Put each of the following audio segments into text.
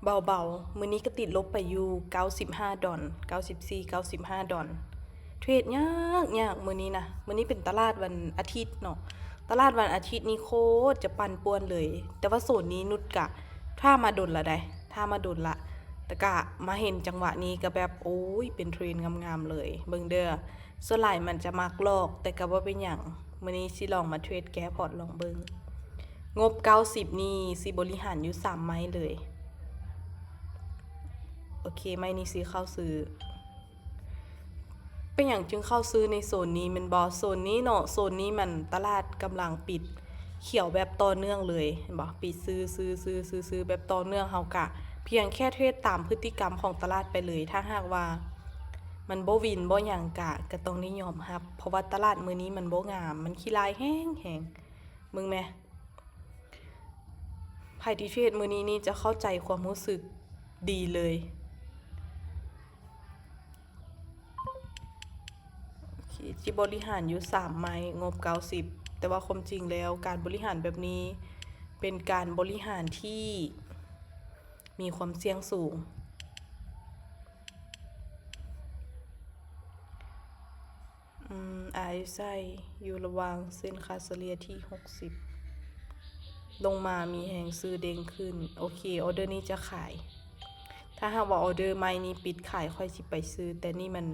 เบาๆมื้อนี้ก็ติดลบไปอยู่95 ดอล94-95 ดอลเทรดยากมื้อนี้นะมื้อนี้เป็นตลาดวันอาทิตย์เนาะตลาดวันอาทิตย์นี่โคตรจะปั่นป่วนเลยแต่ว่าโซนนี้นุชกะถ้ามาดนละได้ถ้ามาดนละแต่กะมาเห็นจังหวะนี้ก็แบบโอ้ยเป็นเทรนงามๆเลยเบิ่งเด้อส่วนหลายมันจะมักลอกแต่ก็บ่เป็นหยังมื้อนี้สิลองมาเทรดแก้พอร์ตลองเบิ่งงบ90นี่สิบริหารอยู่3ไม้เลยโอเคไม้นี้สิเข้าซื้อเป็นอย่างจึงเข้าซื้อในโซนนี้มันบอโซนนี้เนาะโซนนี้มันตลาดกำลังปิดเขียวแบบต่อเนื่องเลยเห็นบ่ปิดซื้อแบบต่อเนื่องเฮากะเพียงแค่เทรดตามพฤติกรรมของตลาดไปเลยถ้าหากว่ามันบ่วินบ่หยังกะก็ต้องนิยมรับเพราะว่าตลาดมื้อนี้มันบ่งามมันขี้ลายแห้งมึงแม่ไผที่เทรดมื้อนี้นี่จะเข้าใจความรู้สึกดีเลยที่บริหารอยู่3ไม้งบ90แต่ว่าความจริงแล้วการบริหารแบบนี้เป็นการบริหารที่มีความเสี่ยงสูงRSI อยู่ระหว่างเส้นค่าเฉลี่ยที่60ลงมามีแหงซื้อเด้งขึ้นโอเคออเดอร์นี้จะขายถ้าหากว่าออเดอร์ไม้นี้ปิดขายค่อยสิไปซื้อแต่นี่มัน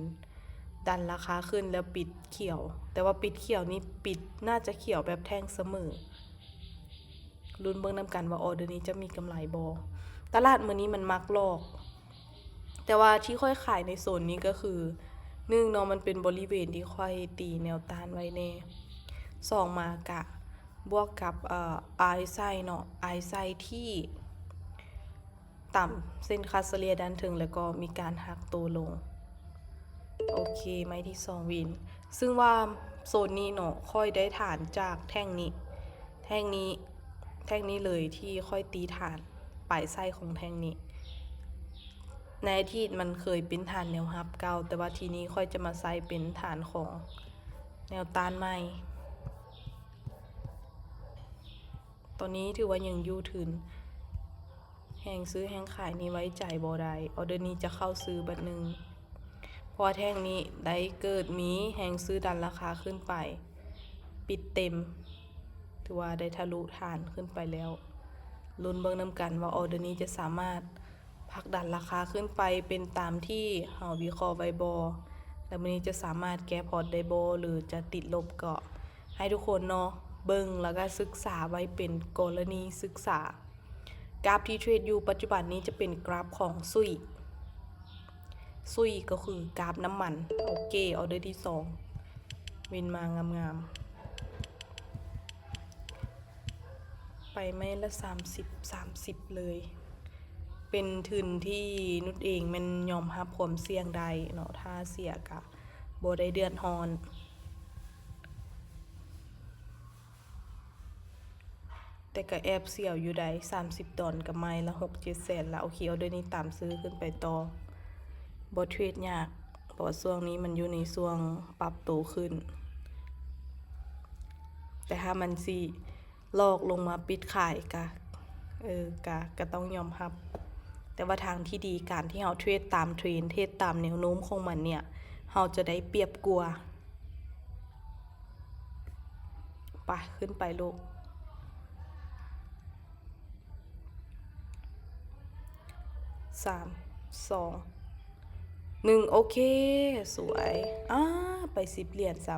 ดันราคาขึ้นแล้วปิดเขียวแต่ว่าปิดเขียวนี่ปิดน่าจะเขียวแบบแท่งเสมอลุ้นเบิ่งนำกันว่าออเดอร์นี้จะมีกำไรบ่ตลาดมื้อนี้มันมักลอกแต่ว่าที่ค่อยขายในโซนนี้ก็คือ1เนาะมันเป็นบริเวณที่ค่อยตีแนวต้านไว้แน่2มากะบวกกับRSI เนาะ RSI ที่ต่ำเส้นค่าเฉลี่ยด้านถึงแล้วก็มีการหักตัวลงโอเคไม้ที่2วินซึ่งว่าโซนนี้เนาะค่อยได้ฐานจากแท่งนี้เลยที่ค่อยตีฐานปลายไส้ของแท่งนี้ในอดีตมันเคยเป็นฐานแนวรับเก่าแต่ว่าทีนี้ค่อยจะมาใส่เป็นฐานของแนวต้านใหม่ตอนนี้ถือว่ายังอยู่ถึงแห่งซื้อแห่งขายนี้ไว้ใจบ่ได้ออเดอร์นี้จะเข้าซื้อบัดนึงเพราะแท่งนี้ได้เกิดมีแห่งซื้อดันราคาขึ้นไปปิดเต็มถือว่าได้ทะลุฐานขึ้นไปแล้วลุ้นเบิ่งนำกันว่าออเดอร์นี้จะสามารถผลักดันราคาขึ้นไปเป็นตามที่เฮาวิเคราะห์ไว้บ่แล้วมื้อนี้จะสามารถแก้พอร์ตได้บ่หรือจะติดลบก็ให้ทุกคนเนาะเบิ่งแล้วก็ศึกษาไว้เป็นกรณีศึกษากราฟที่เทรดอยู่ปัจจุบันนี้จะเป็นกราฟของซุยก็คือกราฟน้ำมันโอเคออเดอร์ที่2วินมางามๆไปไม่ละ30เลยเป็นทุนที่นุชเองมันยอมรับความเสี่ยงได้เนาะถ้าเสียกะบ่ได้เดือดร้อนแต่ก็แอบเสี่ยวอยู่ได้30 ดอลกับไม้ละ6-7 แสนละโอเคเอาเดือนนี้ตามซื้อขึ้นไปต่อบ่เทรดยากเพราะว่าช่วงนี้มันอยู่ในช่วงปรับตัวขึ้นแต่ถ้ามันสิลอกลงมาปิดขายก็ต้องยอมรับแต่ว่าทางที่ดีการที่เฮาเทรดตามเทรนเทรดตามแนวโน้มของมันเนี่ยเฮาจะได้เปรียบกว่าไปขึ้นไปลูก3 2 1โอเคสวยไป10 เหรียญซ้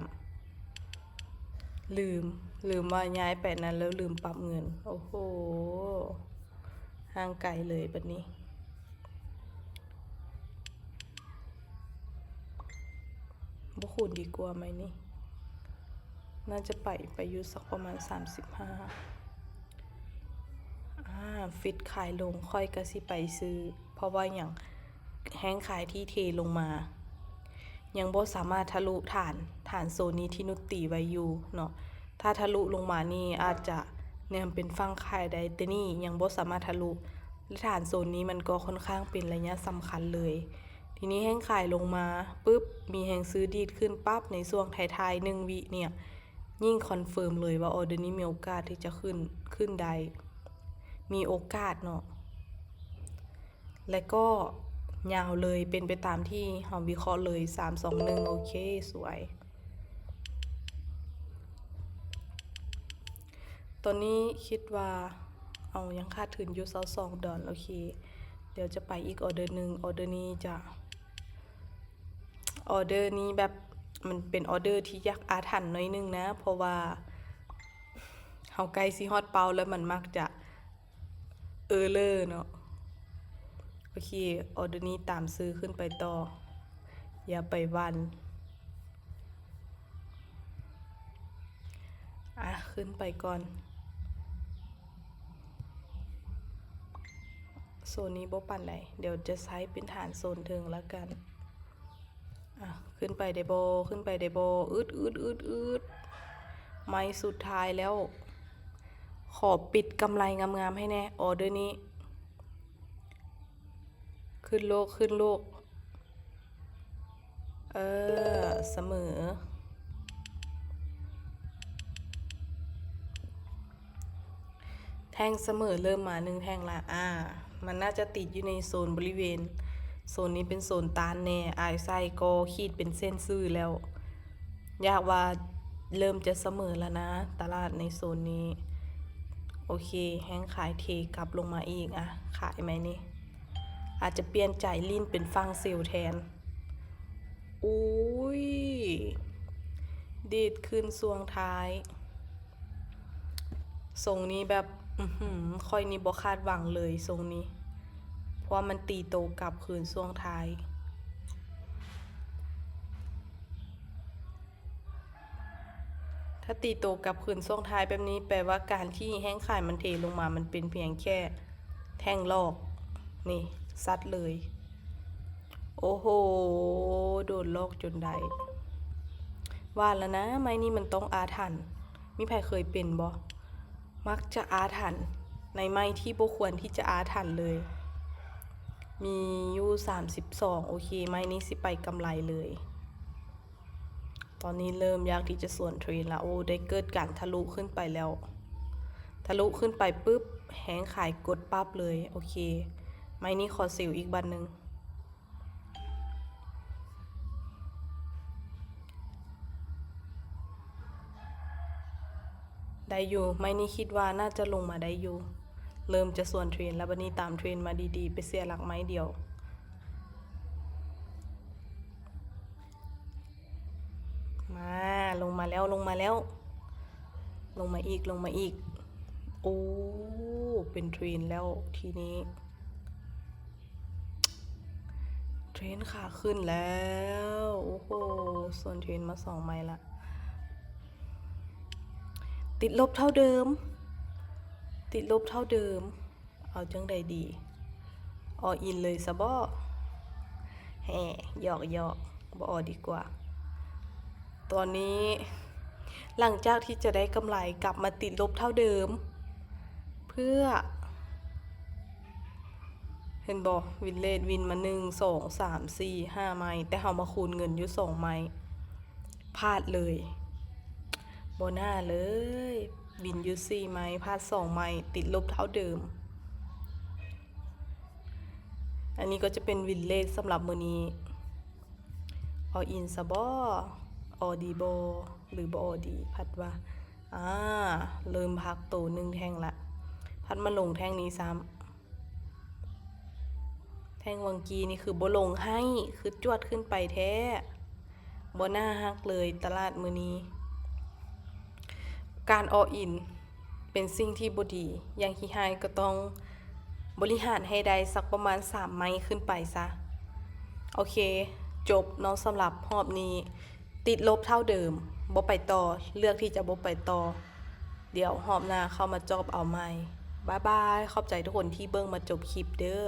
ำลืมว่าย้ายไปนั้นแล้วลืมปรับเงินโอ้โหห่างไกลเลยบัดนี้บ่คูณดีกว่าไหมนี่น่าจะไปอยู่สักประมาณ35ฟิตขายลงค่อยก็สิไปซื้อเพราะว่าอย่างแห้งขายที่เทลงมายังบ่สามารถทะลุฐานโซนนี้ที่นุชตีไว้อยู่เนาะถ้าทะลุลงมานี่อาจจะเนี่ยเป็นฝั่งขายได้แต่นี่ยังบ่สามารถทะลุและฐานโซนนี้มันก็ค่อนข้างเป็นระยะสำคัญเลยทีนี้แห้งขายลงมาปุ๊บมีแห้งซื้อดีดขึ้นปั๊บในช่วงท้ายๆ1 วิเนี่ยยิ่งคอนเฟิร์มเลยว่าออเดอร์นี้มีโอกาสที่จะขึ้นได้มีโอกาสเนาะ และก็ยาวเลยเป็นไปตามที่เฮาวิเคราะห์เลย3 2 1โอเคสวยตอนนี้คิดว่าเอายังคาดทุนอยู่22ดอลโอเคเดี๋ยวจะไปอีกออเดอร์หนึ่งออเดอร์นี้จะออเดอร์นี้แบบมันเป็นออเดอร์ที่ยากอาถรรพ์หน่อยนึงนะเพราะว่าเฮาใกล้สิฮอดเป้าแล้วมันมักจะเลอร์เนาะโอเคออเดอร์นี้ตามซื้อขึ้นไปต่ออย่าไปวันขึ้นไปก่อนโซนนี้บ่ปั่นไหนเดี๋ยวจะใช้เป็นฐานโซนถึงแล้วกันขึ้นไปได้บ่ขึ้นไปได้บ่อืดไม้สุดท้ายแล้วขอปิดกำไรงามๆให้แน่ออเดอร์นี้ขึ้นโลกเสมอแท่งเสมอเริ่มมา1แท่งละมันน่าจะติดอยู่ในโซนบริเวณโซนนี้เป็นโซนตานแน่ไส้ก็ขีดเป็นเส้นซื่อแล้วอยากว่าเริ่มจะเสมอแล้วนะตลาดในโซนนี้โอเคแห้งขายเทกลับลงมาอีกขายไหมนี่อาจจะเปลี่ยนใจลิ้นเป็นฟังเซลแทนอุ้ยดีดขึ้นซวงท้ายทรงนี้แบบค่อยนี้บ่คาดหวังเลยทรงนี้เพราะมันตีโตกลับคืนช่วงท้ายถ้าตีโตกลับคืนช่วงท้ายแบบนี้แปลว่าการที่แห้งขายมันเทลงมามันเป็นเพียงแค่แท่งลอกนี่ซัดเลยโอ้โหโดนลอกจนได้ว่าแล้วนะไม้นี้มันต้องอาถรรพ์มีใครเคยเป็นบ่มักจะอาถรรพ์ในไม้ที่บ่ควรที่จะอาถรรพ์เลยมีอยู่32โอเคไม้นี้สิไปกำไรเลยตอนนี้เริ่มอยากที่จะส่วนเทรนแล้วโอ้ได้เกิดการทะลุขึ้นไปแล้วทะลุขึ้นไปปุ๊บแหงขายกดปั๊บเลยโอเคไม้นี้ขอเซลอีกบันหนึ่งได้อยู่ไม่นี่คิดว่าน่าจะลงมาได้อยู่เริ่มจะส่วนเทรนแล้วบันนี้ตามเทรนมาดีๆไปเสียหลักไม้เดียวมาลงมาแล้วลงมาอีกโอ้เป็นเทรนแล้วทีนี้เทรนขาขึ้นแล้วโอ้โหส่วนเทรนมา2 ไม้ละติดลบเท่าเดิมเอาจังใดดีออินเลยซะบ่แห่หยอกบ่อดีกว่าตอนนี้หลังจากที่จะได้กำไรกลับมาติดลบเท่าเดิมเพื่อเห็นบ่วินเลดวินมา1 2 3 4 5 ไม้แต่เฮามาคูณเงินอยู่2 ไม้พลาดเลยบ่น่าเลยวินอยู่4 ไม้พลาด2 ไม้ติดลบเท่าเดิมอันนี้ก็จะเป็นวินเลดสำหรับมื้อนี้ออินซะบ่อดีบ่หรือบ่อดีพัดว่าเริ่มพักโต1 แท่งละพัดมาลงแท่งนี้ซ้ำแท่งวังกีนี่คือบ่ลงให้คือจวดขึ้นไปแท้บ่น่าฮักเลยตลาดมื้อนี้การออินเป็นสิ่งที่บ่ดีอย่างที่ไฮก็ต้องบริหารให้ได้สักประมาณ3 ไม้ขึ้นไปซะโอเคจบเนาะสำหรับรอบนี้ติดลบเท่าเดิมบ่ไปต่อเลือกที่จะบ่ไปต่อเดี๋ยวรอบหน้าเข้ามาจอบเอาใหม่บ๊ายบายขอบใจทุกคนที่เบิ่งมาจบคลิปเด้อ